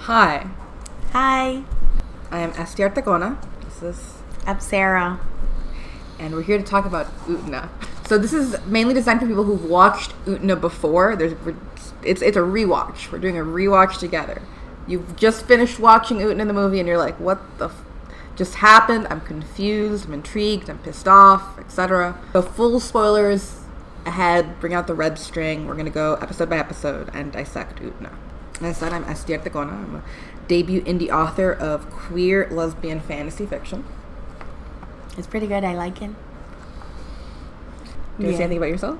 Hi, Hi, I am Esti Artagona. I'm Sarah. And we're here to talk about Utena. So this is mainly designed for people who've watched Utena before. It's a rewatch. We're doing a rewatch together. You've just finished watching Utena the movie, and you're like, "What the just happened? I'm confused. I'm intrigued. I'm pissed off, etc." So full spoilers ahead. Bring out the red string. We're gonna go episode by episode and dissect Utena. As I said, I'm Esti Artagona. I'm a debut indie author of queer lesbian fantasy fiction. It's pretty good. I like it. Do you say anything about yourself?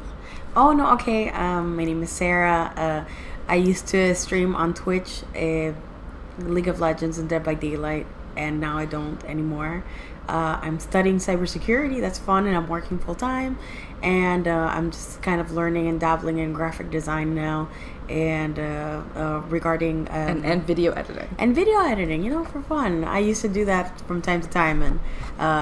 Oh, no. Okay. My name is Sarah. I used to stream on Twitch League of Legends and Dead by Daylight, and now I don't anymore. I'm studying cybersecurity. That's fun, and I'm working full time. And I'm just kind of learning and dabbling in graphic design now, and regarding And video editing. And video editing, for fun. I used to do that from time to time, and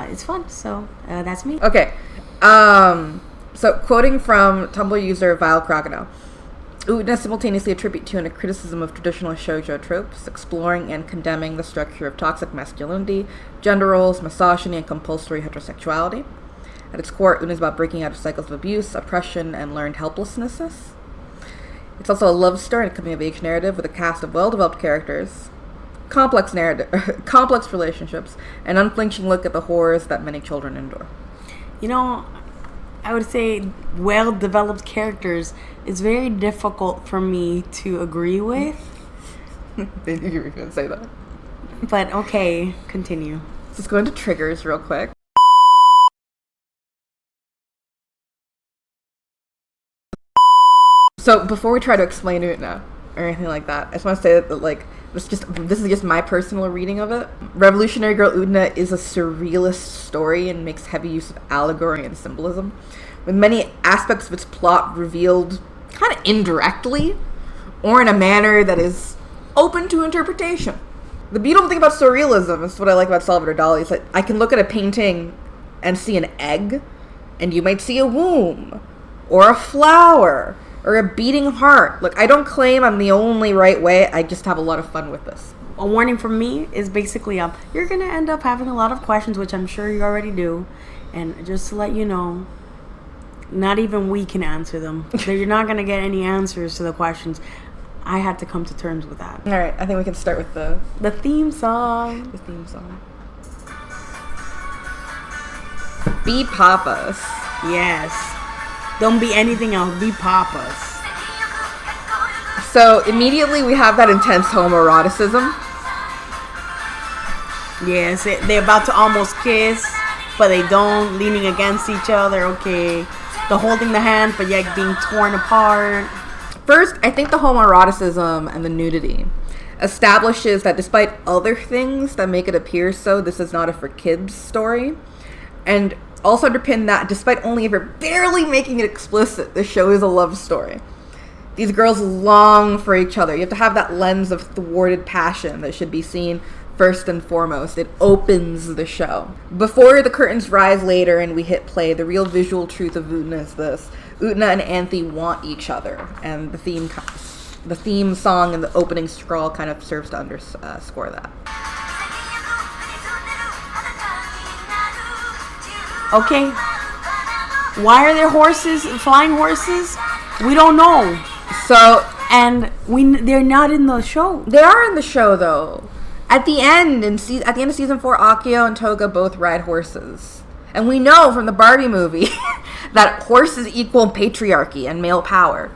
it's fun. So that's me. Okay. So quoting from Tumblr user Vile Crocodile, Utena is simultaneously a tribute to and a criticism of traditional shoujo tropes, exploring and condemning the structure of toxic masculinity, gender roles, misogyny, and compulsory heterosexuality. At its core, Utena is about breaking out of cycles of abuse, oppression, and learned helplessness. It's also a love story and a coming-of-age narrative with a cast of well-developed characters, complex relationships, and unflinching look at the horrors that many children endure. I would say well-developed characters is very difficult for me to agree with. They knew you were going to say that. But okay, continue. Let's go into triggers real quick. So before we try to explain Utena or anything like that, I just want to say that this is just my personal reading of it. Revolutionary Girl Utena is a surrealist story and makes heavy use of allegory and symbolism, with many aspects of its plot revealed kind of indirectly or in a manner that is open to interpretation. The beautiful thing about surrealism, is what I like about Salvador Dali, is that I can look at a painting and see an egg, and you might see a womb or a flower or a beating heart. Look, I don't claim I'm the only right way. I just have a lot of fun with this. A warning from me is basically you're going to end up having a lot of questions, which I'm sure you already do. And just to let you know, not even we can answer them. You're not going to get any answers to the questions. I had to come to terms with that. All right, I think we can start with the theme song. The theme song. Be Papas. Yes. Don't be anything else. Be Papas. So immediately we have that intense homoeroticism. Yes, they're about to almost kiss, but they don't. Leaning against each other. Okay, the holding the hand, but yet being torn apart. First, I think the homoeroticism and the nudity establishes that despite other things that make it appear so, this is not a for kids story. And also underpin that despite only ever barely making it explicit, this show is a love story. These girls long for each other. You have to have that lens of thwarted passion that should be seen first and foremost. It opens the show. Before the curtains rise later and we hit play, the real visual truth of Utena is this. Utena and Anthe want each other, and the theme song and the opening scroll kind of serves to underscore that. Okay. Why are there flying horses? We don't know. So, and they're not in the show. They are in the show, though. At the end of season 4, Akio and Toga both ride horses. And we know from the Barbie movie that horses equal patriarchy and male power.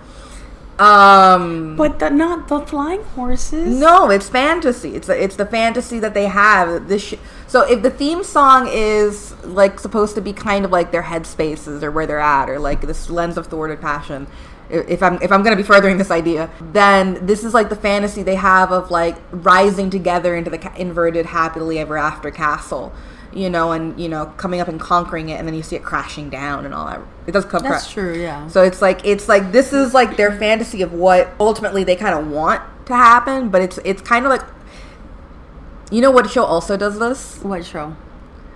But not the flying horses. No, it's fantasy. It's the fantasy that they have. So if the theme song is supposed to be kind of like their headspaces or where they're at, or this lens of thwarted passion, if I'm going to be furthering this idea, then this is the fantasy they have of rising together into the inverted happily ever after castle. And coming up and conquering it, and then you see it crashing down and all that. It does come. That's true, yeah. So it's this is their fantasy of what ultimately they kind of want to happen, but it's kind of what show also does this? What show?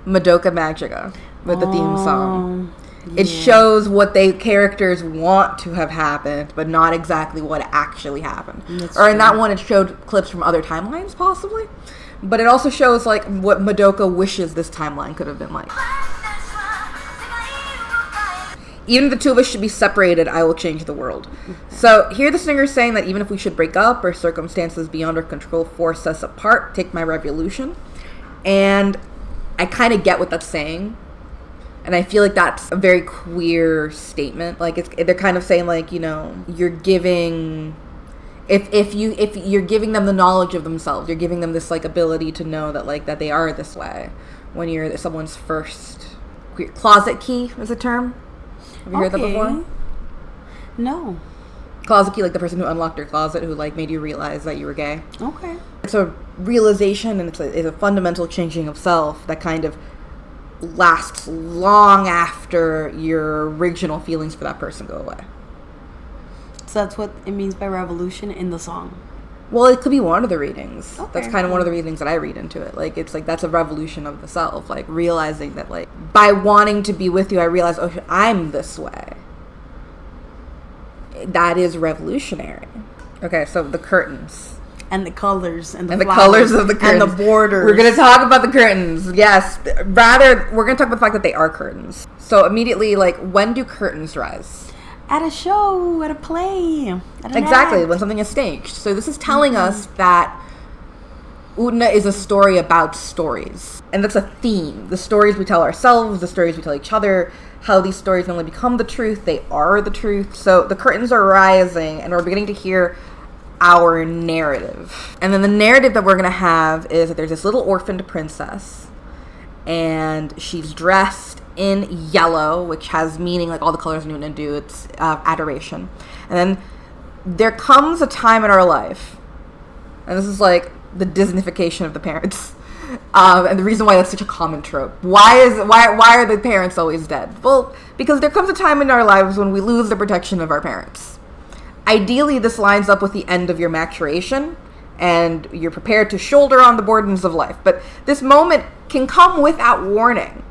Madoka Magica with the theme song. It shows what they characters want to have happened, but not exactly what actually happened. Or in that one, it showed clips from other timelines, possibly. But it also shows, like, what Madoka wishes this timeline could have been like. Even if the two of us should be separated, I will change the world. Okay. So here the singer is saying that even if we should break up or circumstances beyond our control force us apart, take my revolution. And I kind of get what that's saying. And I feel like that's a very queer statement. Like, they're kind of saying, like, you know, you're giving... If you're giving them the knowledge of themselves, you're giving them this, like, ability to know that, like, that they are this way. When you're someone's first... Closet key is a term. Have you heard that before? No. Closet key, like the person who unlocked your closet, who, like, made you realize that you were gay. Okay. It's a realization, and it's a fundamental changing of self that kind of lasts long after your original feelings for that person go away. So that's what it means by revolution in the song. Well, it could be one of the readings. Okay. That's kind of one of the readings that I read into it. Like, it's like, that's a revolution of the self. Like, realizing that, like, by wanting to be with you, I realize, oh, I'm this way. That is revolutionary. Okay, so the curtains. And the colors. And the colors of the curtains. And the borders. We're going to talk about the curtains. Yes. Rather, we're going to talk about the fact that they are curtains. So immediately, like, when do curtains rise? At a show, at a play. Exactly, when something is staged. So this is telling us that Utena is a story about stories. And that's a theme. The stories we tell ourselves, the stories we tell each other, how these stories not only become the truth, they are the truth. So the curtains are rising, and we're beginning to hear our narrative. And then the narrative that we're going to have is that there's this little orphaned princess, and she's dressed in yellow, which has meaning, like all the colors in Utena do. It's adoration. And then there comes a time in our life, and this is like the Disneyfication of the parents, and the reason why that's such a common trope. Why are the parents always dead? Well, because there comes a time in our lives when we lose the protection of our parents. Ideally, this lines up with the end of your maturation, and you're prepared to shoulder on the burdens of life. But this moment can come without warning.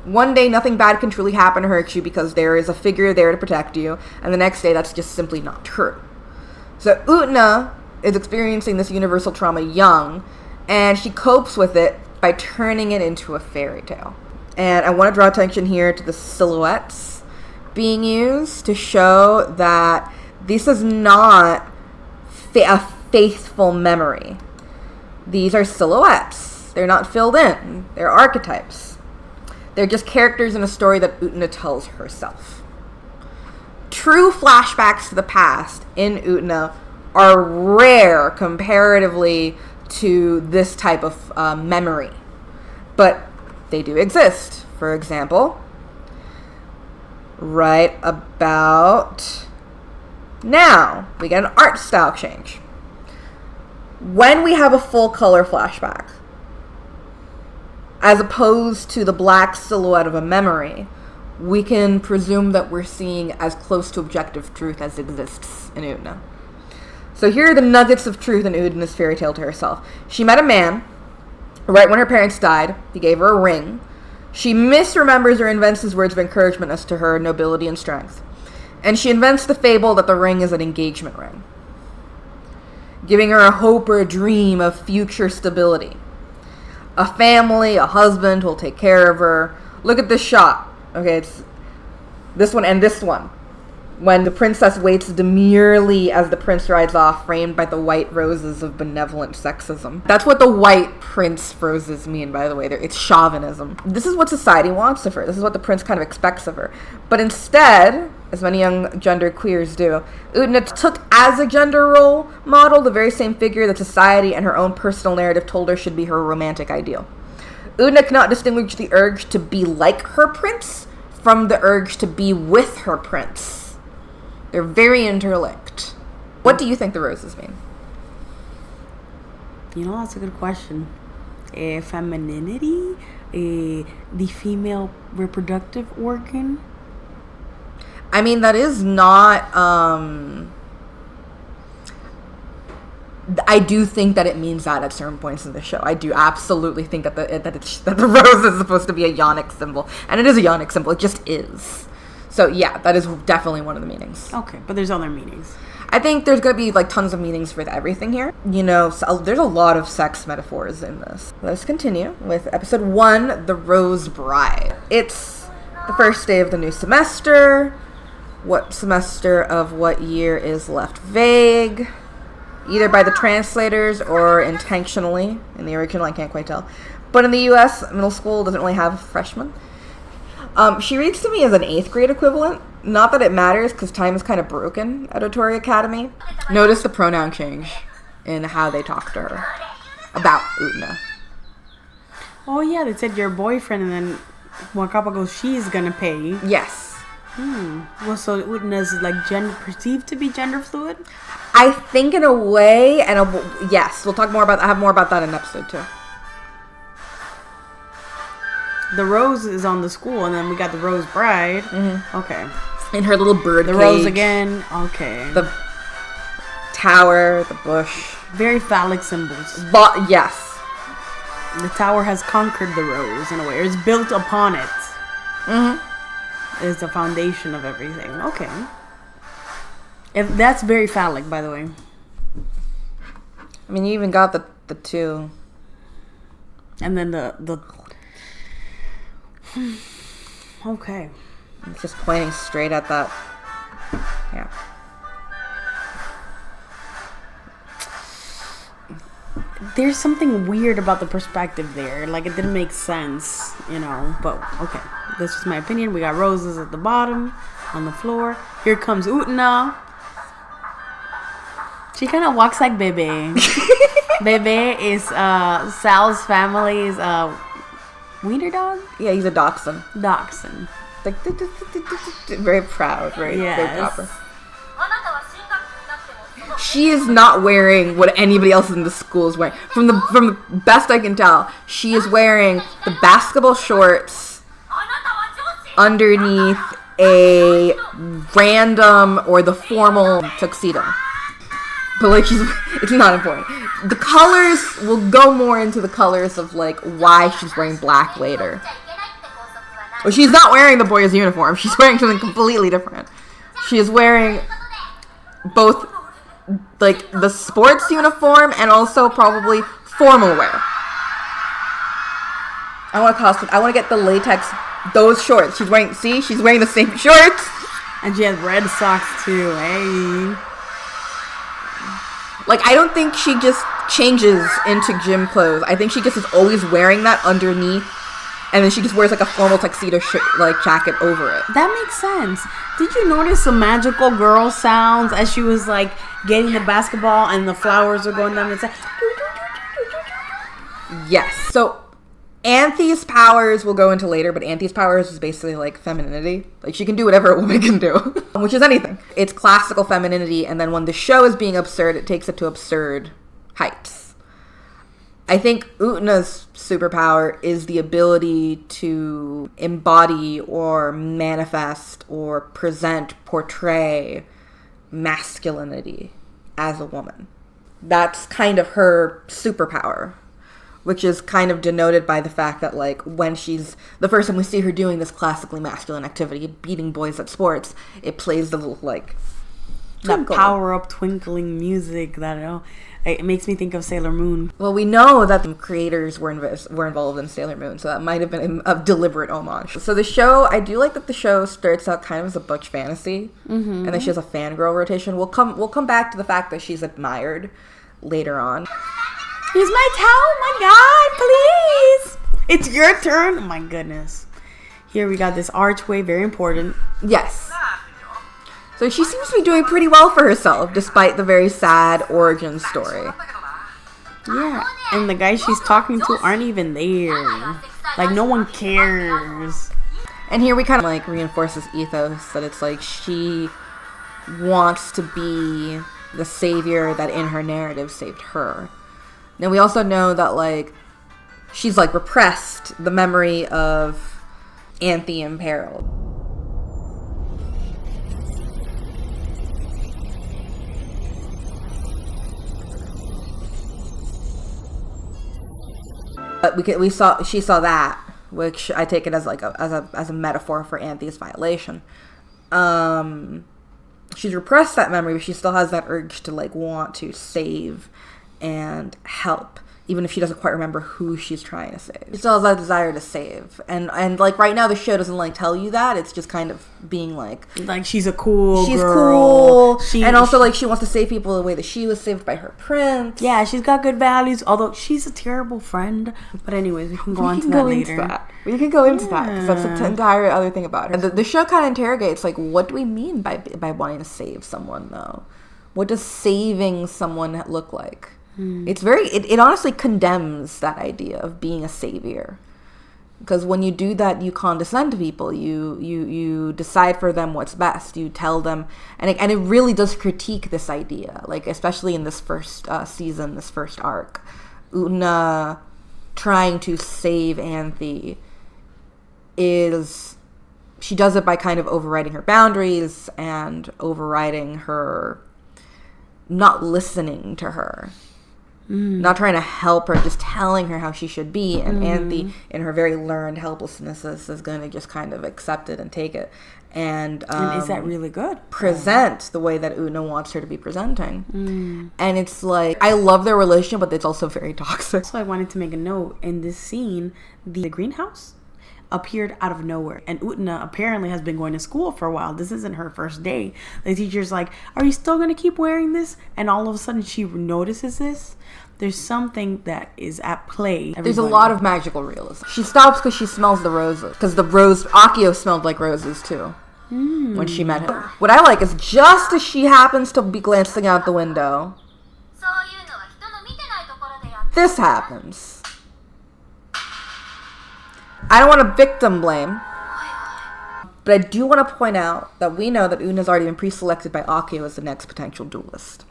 One day, nothing bad can truly happen to hurt you because there is a figure there to protect you, and the next day, that's just simply not true. So Utena is experiencing this universal trauma young, and she copes with it by turning it into a fairy tale. And I want to draw attention here to the silhouettes being used to show that this is not a faithful memory. These are silhouettes. They're not filled in. They're archetypes. They're just characters in a story that Utena tells herself. True flashbacks to the past in Utena are rare comparatively to this type of memory. But they do exist. For example, right about now, we get an art style change. When we have a full color flashback, as opposed to the black silhouette of a memory, we can presume that we're seeing as close to objective truth as exists in Utena. So here are the nuggets of truth in Utena's fairy tale to herself. She met a man right when her parents died. He gave her a ring. She misremembers or invents his words of encouragement as to her nobility and strength. And she invents the fable that the ring is an engagement ring, giving her a hope or a dream of future stability. A family, a husband will take care of her. Look at this shot. Okay, it's this one and this one. When the princess waits demurely as the prince rides off, framed by the white roses of benevolent sexism. That's what the white prince roses mean, by the way. It's chauvinism. This is what society wants of her. This is what the prince kind of expects of her. But instead, as many young gender queers do, Utena took as a gender role model the very same figure that society and her own personal narrative told her should be her romantic ideal. Utena cannot distinguish the urge to be like her prince from the urge to be with her prince. They're very interlinked. What do you think the roses mean? You know, that's a good question. Femininity? The female reproductive organ? I mean, that is not... I do think that it means that at certain points in the show. I do absolutely think that the rose is supposed to be a yonic symbol. And it is a yonic symbol. It just is. So yeah, that is definitely one of the meanings. Okay, but there's other meanings. I think there's going to be like tons of meanings for everything here. You know, so there's a lot of sex metaphors in this. Let's continue with episode 1, The Rose Bride. It's the first day of the new semester. What semester of what year is left vague, either by the translators or intentionally. In the original, I can't quite tell. But in the US, middle school doesn't really have freshmen. She reads to me as an 8th grade equivalent. Not that it matters, because time is kind of broken at Otori Academy. Notice the pronoun change in how they talk to her about Utena. Oh yeah, they said your boyfriend, and then Wakapa goes, she's gonna pay. Yes. Well, so Utena is like perceived to be gender fluid? I think in a way, and yes, we'll talk more about. I have more about that in episode 2. The rose is on the school, and then we got the rose bride. Okay. In her little bird The cage. rose again. Okay. The tower, the bush. Very phallic symbols. Yes. The tower has conquered the rose in a way. Or it's built upon it. Is the foundation of everything. Okay. That's very phallic, by the way. I mean, you even got the 2. And then the okay. It's just pointing straight at that. Yeah. There's something weird about the perspective there. Like, it didn't make sense, you know. But, okay. That's just my opinion. We got roses at the bottom, on the floor. Here comes Utena. She kind of walks like Bebe. Bebe is Sal's family's wiener dog? Yeah, he's a dachshund. Dachshund. Like, very proud, right? Yes. Very proper. She is not wearing what anybody else in the school is wearing. From the best I can tell, she is wearing the basketball shorts underneath a random or the formal tuxedo. But like, it's not important. The colors, will go more into the colors of like why she's wearing black later. Well, she's not wearing the boys' uniform. She's wearing something completely different. She is wearing both like the sports uniform and also probably formal wear. I want to get the latex, those shorts. She's wearing the same shorts. And she has red socks too. Hey. Like, I don't think she just changes into gym clothes. I think she just is always wearing that underneath. And then she just wears like a formal tuxedo jacket over it. That makes sense. Did you notice the magical girl sounds as she was like getting the basketball and the flowers were going down the side? Yes. So Anthe's powers we'll go into later, but Anthe's powers is basically like femininity. Like, she can do whatever a woman can do, which is anything. It's classical femininity, and then when the show is being absurd, it takes it to absurd heights. I think Utena's superpower is the ability to embody or manifest or portray masculinity as a woman. That's kind of her superpower, which is kind of denoted by the fact that, like, when she's the first time we see her doing this classically masculine activity, beating boys at sports, it plays the little, like, that power up twinkling music that it makes me think of Sailor Moon. Well, we know that the creators were involved in Sailor Moon, so that might have been a deliberate homage. So the show, I do like that the show starts out kind of as a butch fantasy, and then she has a fangirl rotation. We'll come back to the fact that she's admired later on. Here's my towel, my God, please. It's your turn. Oh my goodness. Here we got this archway, very important. Yes. So she seems to be doing pretty well for herself, despite the very sad origin story. Yeah, and the guys she's talking to aren't even there. Like, no one cares. And here we kind of like reinforce this ethos that it's like she wants to be the savior that in her narrative saved her. Now we also know that like she's like repressed the memory of Anthe imperiled. But she saw that, which I take it as like a metaphor for Anthe's violation. she's repressed that memory, but she still has that urge to like want to save and help, even if she doesn't quite remember who she's trying to save. She still has that desire to save. And like right now the show doesn't like tell you that. It's just kind of being like she's a cool she's girl. Cool. And also like she wants to save people the way that she was saved by her prince. Yeah, she's got good values, although she's a terrible friend. But anyways, we can go on to that later. We can go into that because that's the entire other thing about her. The show kind of interrogates like, what do we mean by wanting to save someone though? What does saving someone look like? It's it honestly condemns that idea of being a savior, because when you do that, you condescend to people. You decide for them what's best. You tell them, and it really does critique this idea, like especially in this first season, this first arc. Utena trying to save Anthe she does it by kind of overriding her boundaries and overriding her, not listening to her. Not trying to help her, just telling her how she should be. And Anthe, in her very learned helplessness, is going to just kind of accept it and take it. And is that really good? Present the way that Utena wants her to be presenting. And it's like, I love their relationship, but it's also very toxic. So I wanted to make a note. In this scene, the greenhouse appeared out of nowhere, and Utena apparently has been going to school for a while. This isn't her first day. The teacher's like, are you still going to keep wearing this? And all of a sudden she notices this. There's something that is at play. There's a lot of magical realism. She stops because she smells the roses, because Akio smelled like roses too when she met him. What I like is just as she happens to be glancing out the window, this happens. I don't want to victim blame, but I do want to point out that we know that Utena's already been pre-selected by Akio as the next potential duelist.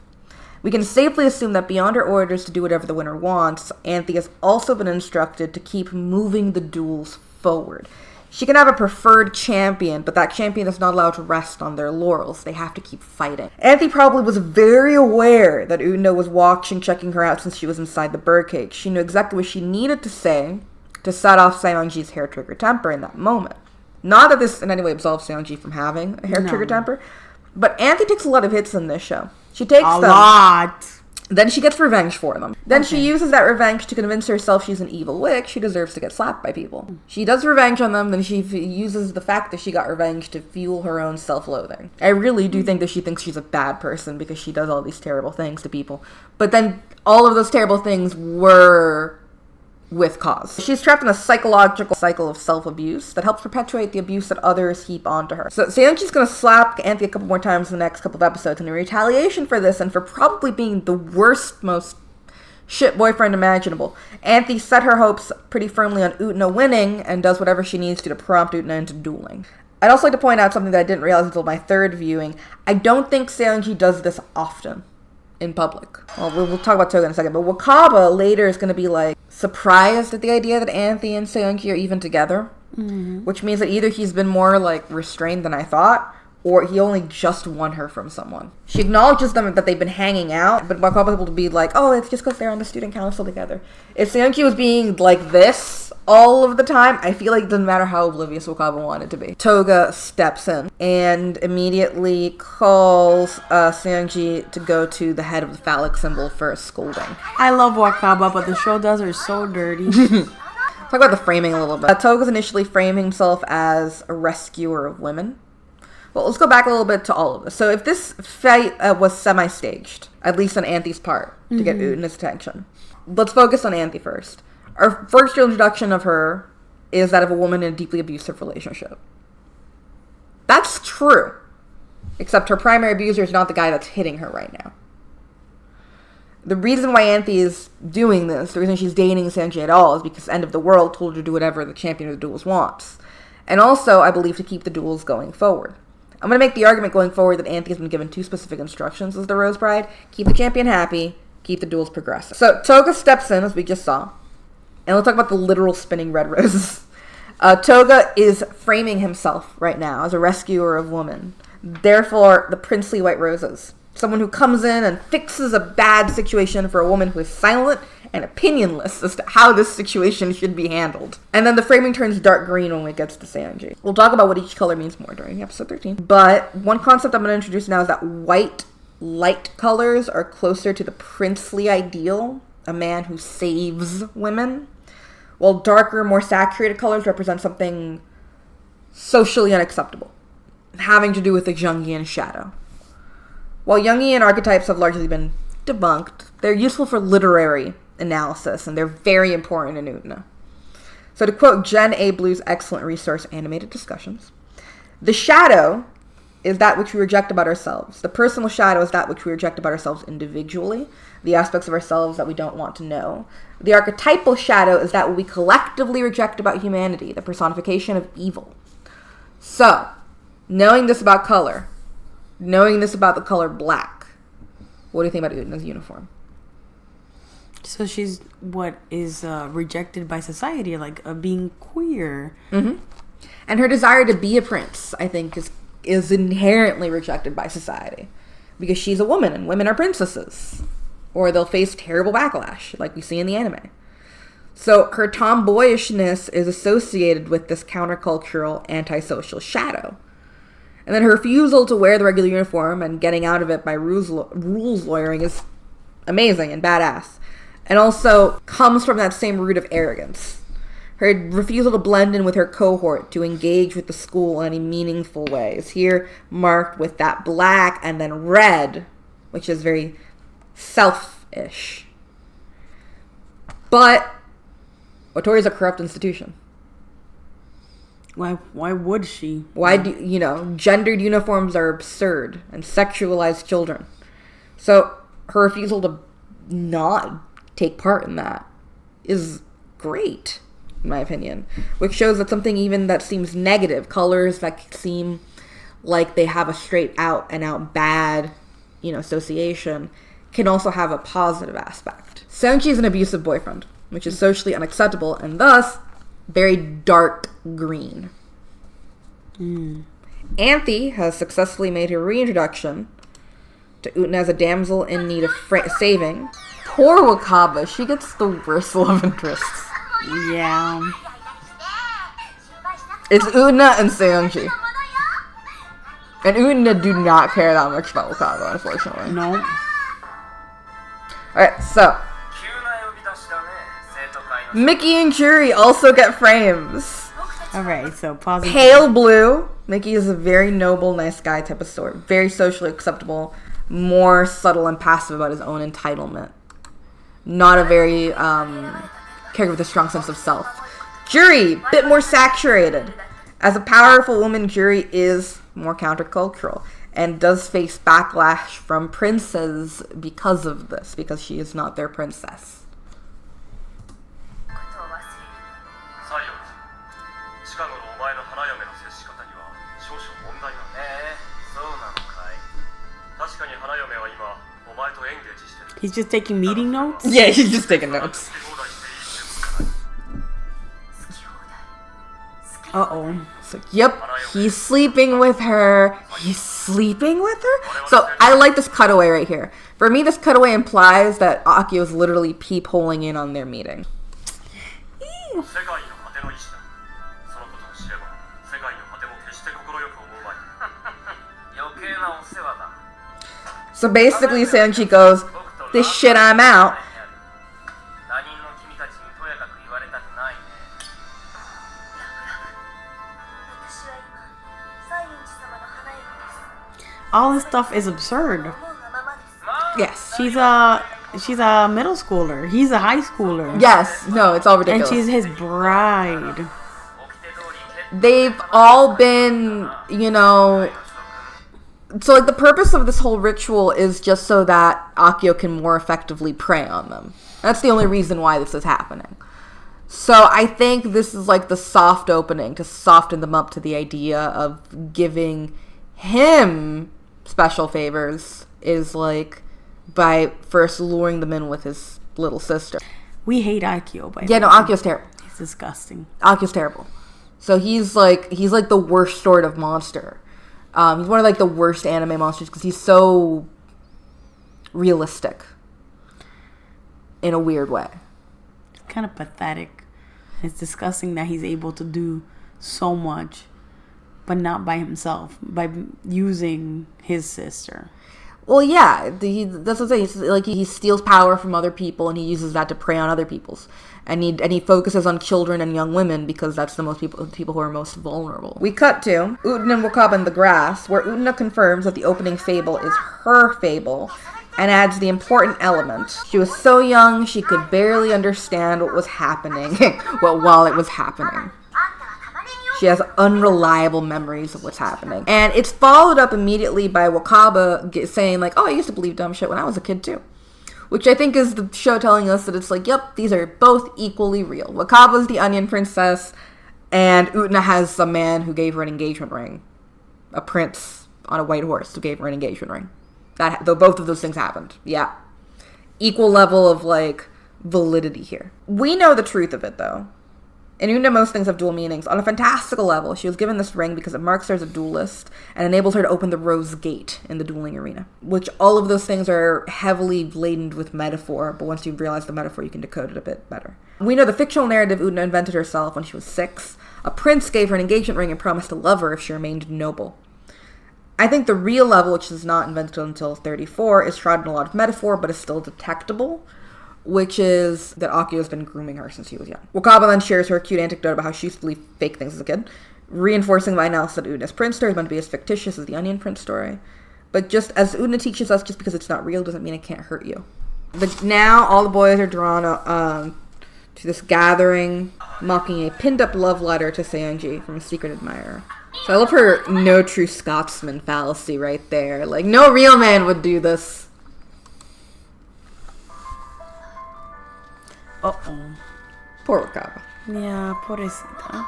We can safely assume that beyond her orders to do whatever the winner wants, Anthe has also been instructed to keep moving the duels forward. She can have a preferred champion, but that champion is not allowed to rest on their laurels. They have to keep fighting. Anthe probably was very aware that Utena was watching, checking her out since she was inside the birdcage. She knew exactly what she needed to say to set off Seonji's hair-trigger temper in that moment. Not that this in any way absolves Seonji from having a hair-trigger temper, but Anthe takes a lot of hits in this show. She takes a lot. Then she gets revenge for them. Then she uses that revenge to convince herself she's an evil witch. She deserves to get slapped by people. She does revenge on them, then she uses the fact that she got revenge to fuel her own self-loathing. I really do think that she thinks she's a bad person because she does all these terrible things to people. But then all of those terrible things were with cause. She's trapped in a psychological cycle of self-abuse that helps perpetuate the abuse that others heap onto her. So Seonji's gonna slap Anthe a couple more times in the next couple of episodes, and in retaliation for this, and for probably being the worst, most shit boyfriend imaginable, Anthe set her hopes pretty firmly on Utena winning, and does whatever she needs to prompt Utena into dueling. I'd also like to point out something that I didn't realize until my third viewing. I don't think Seonji does this often in public. Well, we'll talk about Toga in a second, but Wakaba later is going to be like surprised at the idea that Anthe and Seonji are even together, which means that either he's been more like restrained than I thought, or he only just won her from someone. She acknowledges them that they've been hanging out, but Wakaba will be like, oh, it's just because they're on the student council together. If Seonji was being like this all of the time, I feel like it doesn't matter how oblivious Wakaba wanted to be. Toga steps in and immediately calls Seonji to go to the head of the phallic symbol for a scolding. I love Wakaba, but the show does her so dirty. Talk about the framing a little bit. Toga's initially framing himself as a rescuer of women. Well, let's go back a little bit to all of this. So if this fight was semi-staged, at least on Anthe's part, to get Utena's attention. Let's focus on Anthe first. Our first real introduction of her is that of a woman in a deeply abusive relationship. That's true. Except her primary abuser is not the guy that's hitting her right now. The reason why Anthe is doing this, the reason she's dating Seonji at all, is because End of the World told her to do whatever the champion of the duels wants. And also, I believe, to keep the duels going forward. I'm going to make the argument going forward that Anthe has been given two specific instructions as the Rose Bride. Keep the champion happy, keep the duels progressive. So Toga steps in, as we just saw. And we'll talk about the literal spinning red roses. Toga is framing himself right now as a rescuer of women. Therefore, the princely white roses. Someone who comes in and fixes a bad situation for a woman who is silent and opinionless as to how this situation should be handled. And then the framing turns dark green when it gets to Sanji. We'll talk about what each color means more during episode 13. But one concept I'm going to introduce now is that white light colors are closer to the princely ideal, a man who saves women, while darker, more saturated colors represent something socially unacceptable, having to do with the Jungian shadow. While Jungian archetypes have largely been debunked, they're useful for literary analysis, and they're very important in Utena. So to quote Jen A. Blue's excellent resource, Animated Discussions, the shadow is that which we reject about ourselves. The personal shadow is that which we reject about ourselves individually, the aspects of ourselves that we don't want to know. The archetypal shadow is that what we collectively reject about humanity, the personification of evil. So, knowing this about color, knowing this about the color black, what do you think about Utena's uniform? So she's what is rejected by society, like being queer. Mm-hmm. And her desire to be a prince, I think, is inherently rejected by society, because she's a woman and women are princesses, or they'll face terrible backlash like we see in the anime. So her tomboyishness is associated with this countercultural antisocial shadow, and then her refusal to wear the regular uniform and getting out of it by rules lawyering is amazing and badass, and also comes from that same root of arrogance. Her refusal to blend in with her cohort, to engage with the school in any meaningful way, is here marked with that black and then red, which is very selfish. But Otori's a corrupt institution. Why would she? Why do gendered uniforms are absurd and sexualize children. So her refusal to not take part in that is great, in my opinion, which shows that something even that seems negative, colors that seem like they have a straight out and out bad, association, can also have a positive aspect. Senshi is an abusive boyfriend, which is socially unacceptable and thus very dark green. Anthe has successfully made her reintroduction to Utena as a damsel in need of saving. Poor Wakaba, she gets the worst love interests. Yeah. It's Utena and Seonji. And Utena do not care that much about Wakaba, unfortunately. No. Alright, so Mickey and Juri also get frames. Alright, so positive. Pale blue. Mickey is a very noble, nice guy type of story. Very socially acceptable. More subtle and passive about his own entitlement. Not a very character with a strong sense of self. Juri, bit more saturated. As a powerful woman, Juri is more countercultural and does face backlash from princes because of this, because she is not their princess. He's just taking meeting notes? Yeah, he's just taking notes. Uh-oh. So, yep, he's sleeping with her. He's sleeping with her? So, I like this cutaway right here. For me, this cutaway implies that Akio is literally peepholing in on their meeting. Ew. So basically, Sanji goes, this shit, I'm out. All this stuff is absurd. Yes. She's a middle schooler. He's a high schooler. Yes. No, it's all ridiculous. And she's his bride. They've all been, so like the purpose of this whole ritual is just so that Akio can more effectively prey on them. That's the only reason why this is happening. So I think this is like the soft opening to soften them up to the idea of giving him special favors, is like by first luring them in with his little sister. We hate Akio, by the way. Yeah, no, Akio's terrible. He's disgusting. Akio's terrible. So he's like the worst sort of monster. He's one of like the worst anime monsters because he's so realistic. in a weird way. Kind of pathetic. It's disgusting that he's able to do so much, but not by himself, by using his sister. Well, yeah, that's what I'm saying. He steals power from other people, and he uses that to prey on other people's. And he focuses on children and young women because that's the most people who are most vulnerable. We cut to Utena and Wakaba in the grass, where Utena confirms that the opening fable is her fable, and adds the important element. She was so young, she could barely understand what was happening while it was happening. She has unreliable memories of what's happening. And it's followed up immediately by Wakaba saying, like, oh, I used to believe dumb shit when I was a kid, too. Which I think is the show telling us that it's like, yep, these are both equally real. Wakaba's the onion princess, and Utena has a man who gave her an engagement ring. A prince on a white horse who gave her an engagement ring. Though both of those things happened. Yeah. Equal level of, like, validity here. We know the truth of it, though. In Utena, most things have dual meanings. On a fantastical level, she was given this ring because it marks her as a duelist and enables her to open the Rose Gate in the dueling arena. Which all of those things are heavily laden with metaphor, but once you realize the metaphor, you can decode it a bit better. We know the fictional narrative Utena invented herself when she was 6. A prince gave her an engagement ring and promised to love her if she remained noble. I think the real level, which is not invented until 34, is shrouded in a lot of metaphor, but is still detectable, which is that Akio has been grooming her since he was young. Wakaba then shares her cute anecdote about how she used to believe fake things as a kid, reinforcing my analysis that Utena's prince story is meant to be as fictitious as the Onion Prince story. But just as Utena teaches us, just because it's not real doesn't mean it can't hurt you. Now all the boys are drawn to this gathering, mocking a pinned-up love letter to Seonji from a secret admirer. So I love her no true Scotsman fallacy right there. Like, no real man would do this. Uh-oh. Poor Wakaba. Yeah, pobrecita.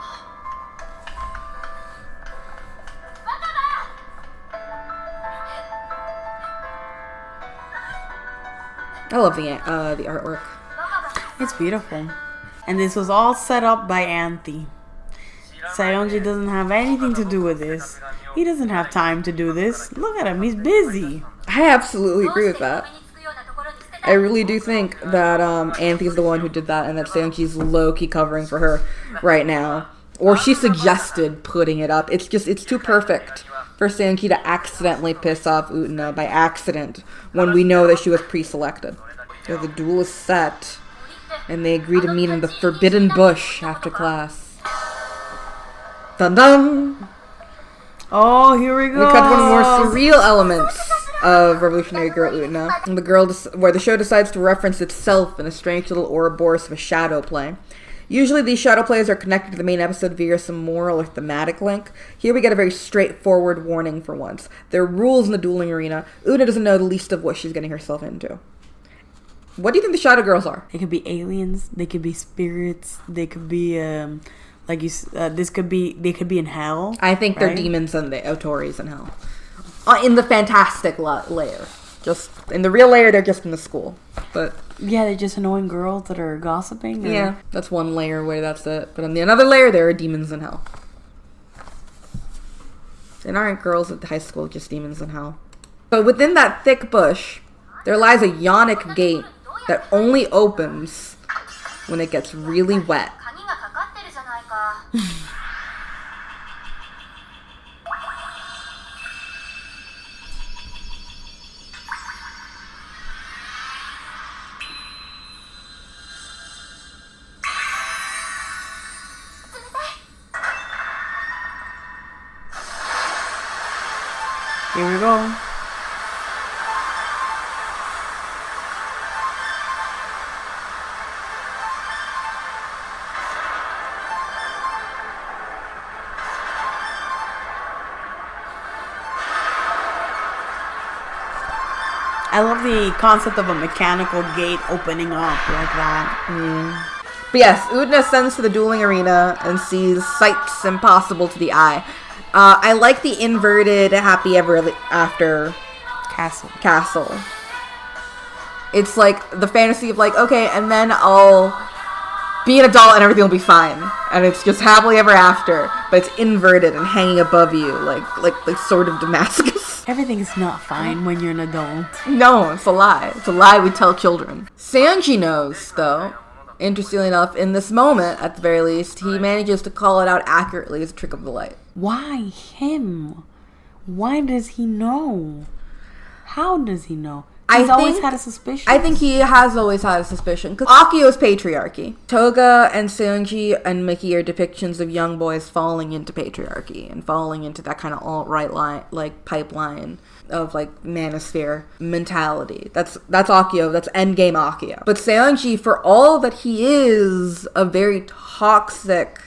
I love the artwork. It's beautiful. And this was all set up by Anthy. Seonji doesn't have anything to do with this. He doesn't have time to do this. Look at him, he's busy. I absolutely agree with that. I really do think that Anthy is the one who did that, and that Seonji's low-key covering for her right now. Or she suggested putting it up. It's too perfect for Seonji to accidentally piss off Utena by accident when we know that she was pre-selected. So the duel is set, and they agree to meet in the Forbidden Bush after class. Dun dun! Oh, here we go. We cut one of the more surreal elements of Revolutionary Girl Utena, and where the show decides to reference itself in a strange little Ouroboros of a shadow play. Usually these shadow plays are connected to the main episode via some moral or thematic link. Here we get a very straightforward warning for once. There are rules in the dueling arena. Utena doesn't know the least of what she's getting herself into. What do you think the shadow girls are? They could be aliens, they could be spirits, they could be they could be in hell. I think they're demons and the Otoris in hell. In the fantastic layer. Just in the real layer, they're just in the school. But yeah, they're just annoying girls that are gossiping. Yeah, that's one layer where that's it. But on the another layer, there are demons in hell. And aren't girls at high school just demons in hell? But within that thick bush, there lies a yonic gate that only opens when it gets really wet. Here we go. I love the concept of a mechanical gate opening up like that. But yes, Utena ascends to the dueling arena and sees sights impossible to the eye. I like the inverted happy ever after castle. It's like the fantasy of like, okay, and then I'll be an adult and everything will be fine. And it's just happily ever after, but it's inverted and hanging above you, like sort of Damascus. Everything is not fine when you're an adult. No, it's a lie. It's a lie we tell children. Seonji knows, though. Interestingly enough, in this moment, at the very least, he manages to call it out accurately as a trick of the light. Why him? Why does he know? How does he know? He's always had a suspicion. I think he has always had a suspicion. Because Akio's patriarchy. Toga and Seonji and Miki are depictions of young boys falling into patriarchy and falling into that kind of alt-right line, like pipeline of like manosphere mentality. That's Akio. That's endgame Akio. But Seonji, for all that he is a very toxic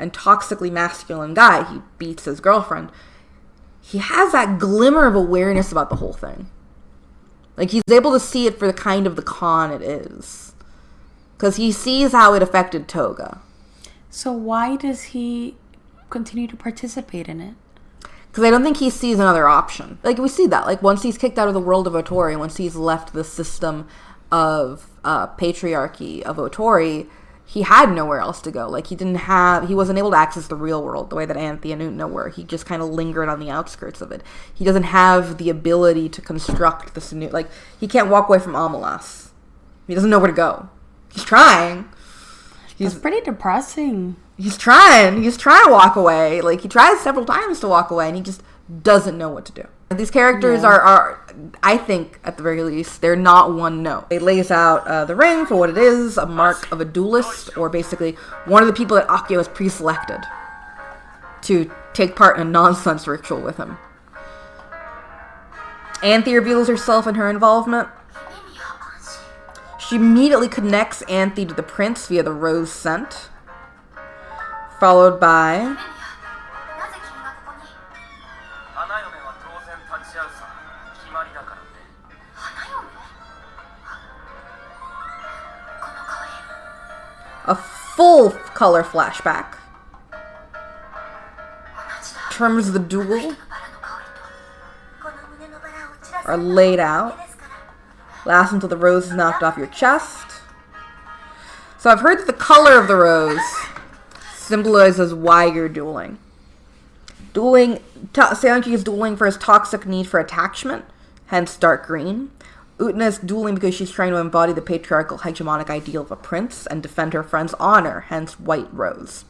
and toxically masculine guy, he beats his girlfriend. He has that glimmer of awareness about the whole thing. Like, he's able to see it for the kind of the con it is. Because he sees how it affected Toga. So why does he continue to participate in it? Because I don't think he sees another option. Like, we see that. Like, once he's kicked out of the world of Otori, once he's left the system of patriarchy of Otori, he had nowhere else to go. Like, he wasn't able to access the real world the way that Anthe and Utena were. He just kind of lingered on the outskirts of it. He doesn't have the ability to construct this new, like, he can't walk away from Amalas. He doesn't know where to go. He's trying. That's pretty depressing. He's trying to walk away. Like, he tries several times to walk away, and he just doesn't know what to do. These characters are, I think, at the very least, they're not one note. It lays out the ring for what it is, a mark of a duelist, or basically one of the people that Akio has pre-selected to take part in a nonsense ritual with him. Anthe reveals herself and her involvement. She immediately connects Anthe to the prince via the rose scent, followed by a full color flashback. Terms of the duel are laid out. Lasts until the rose is knocked off your chest. So I've heard that the color of the rose symbolizes why you're dueling. Seonji is dueling for his toxic need for attachment, hence dark green. Utena is dueling because she's trying to embody the patriarchal hegemonic ideal of a prince and defend her friend's honor, hence white rose.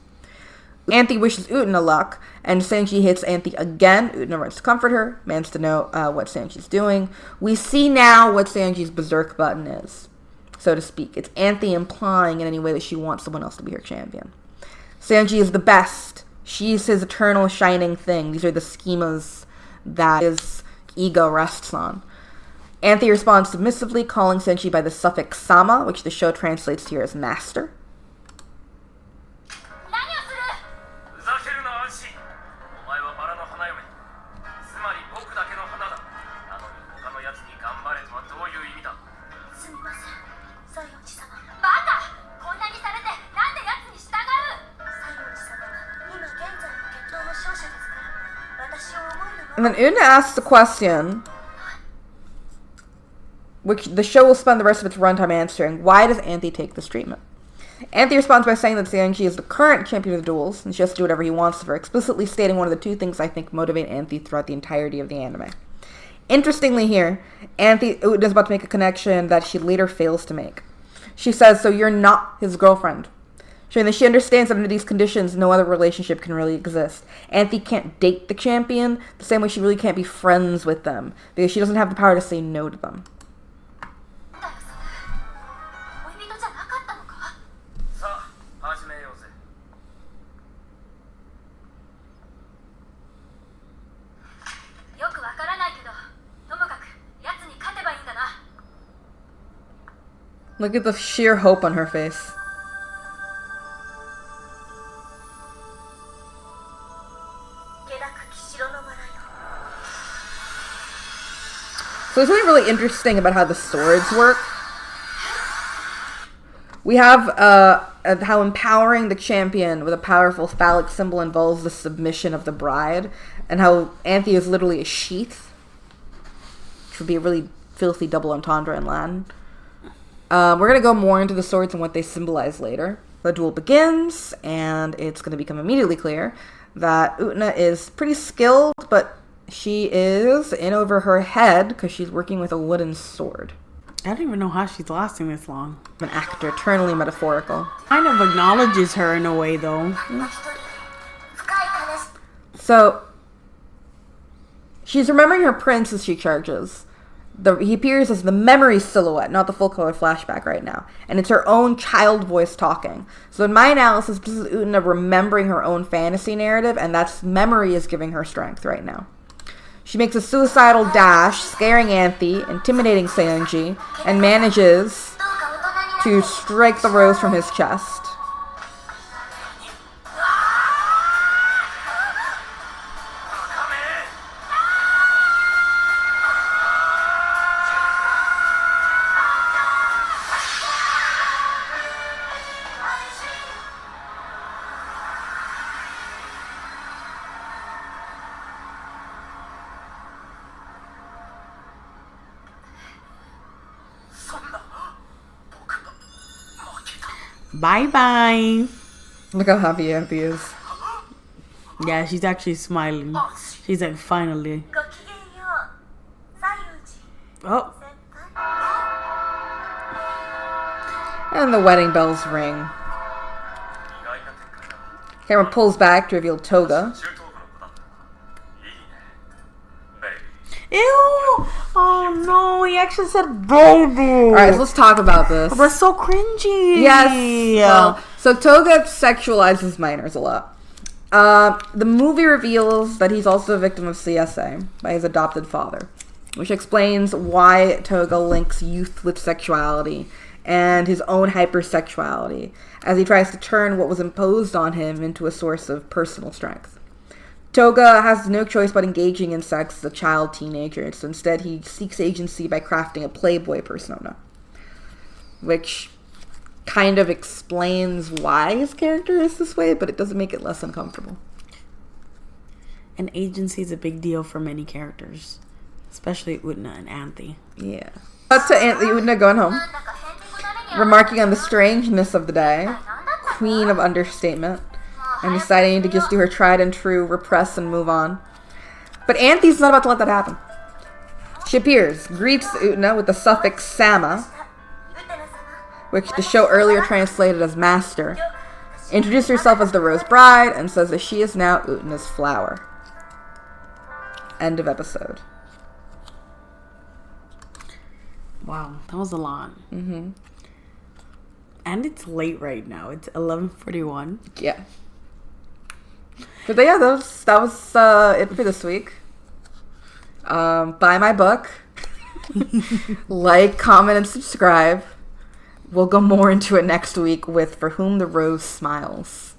Anthe wishes Utena luck, and Seonji hits Anthe again. Utena runs to comfort her, manages to know what Seonji's doing. We see now what Seonji's berserk button is, so to speak. It's Anthe implying in any way that she wants someone else to be her champion. Seonji is the best. She's his eternal shining thing. These are the schemas that his ego rests on. Anthe responds submissively, calling Seonji by the suffix sama, which the show translates here as master. And then Utena asks the question, which the show will spend the rest of its runtime answering: why does Anthe take this treatment? Anthe responds by saying that Seonji is the current champion of the duels, and she has to do whatever he wants of her, explicitly stating one of the two things I think motivate Anthe throughout the entirety of the anime. Interestingly here, Utena is about to make a connection that she later fails to make. She says, so you're not his girlfriend. Showing that she understands that under these conditions, no other relationship can really exist. Anthe can't date the champion the same way she really can't be friends with them, because she doesn't have the power to say no to them. Look at the sheer hope on her face. So there's something really interesting about how the swords work. We have how empowering the champion with a powerful phallic symbol involves the submission of the bride, and how Anthe is literally a sheath, which would be a really filthy double entendre in Latin. We're going to go more into the swords and what they symbolize later. The duel begins, and it's going to become immediately clear that Utena is pretty skilled, but She is in over her head because she's working with a wooden sword. I don't even know how she's lasting this long. An actor, eternally metaphorical. Kind of acknowledges her in a way, though. So, she's remembering her prince as she charges. He appears as the memory silhouette, not the full color flashback right now. And it's her own child voice talking. So in my analysis, this is Utena remembering her own fantasy narrative, and that's memory is giving her strength right now. She makes a suicidal dash, scaring Anthy, intimidating Sanji, and manages to strike the rose from his chest. Bye-bye. Look how happy Anthy is. Yeah, she's actually smiling. She's like, finally. Oh. And the wedding bells ring. Camera pulls back to reveal Toga. Ew! Oh no, he actually said baby. Alright, so let's talk about this. We're so cringy. Yes. Well, so Toga sexualizes minors a lot. The movie reveals that he's also a victim of CSA by his adopted father, which explains why Toga links youth with sexuality and his own hypersexuality as he tries to turn what was imposed on him into a source of personal strength. Toga has no choice but engaging in sex as a child teenager, so instead he seeks agency by crafting a playboy persona, which kind of explains why his character is this way, but it doesn't make it less uncomfortable. And agency is a big deal for many characters, especially Utena and Anthy. Yeah. Cut to Utena going home, remarking on the strangeness of the day, queen of understatement, and deciding to just do her tried and true repress and move on. But Anthy's not about to let that happen. She appears, greets Utena with the suffix sama, which the show earlier translated as master, introduces herself as the Rose Bride, and says that she is now Utena's flower. End of episode. Wow, that was a lot. Mm-hmm. And it's late right now. It's 11:41. Yeah. But yeah, that was it for this week. Buy my book. Like, comment, and subscribe. We'll go more into it next week with For Whom the Rose Smiles.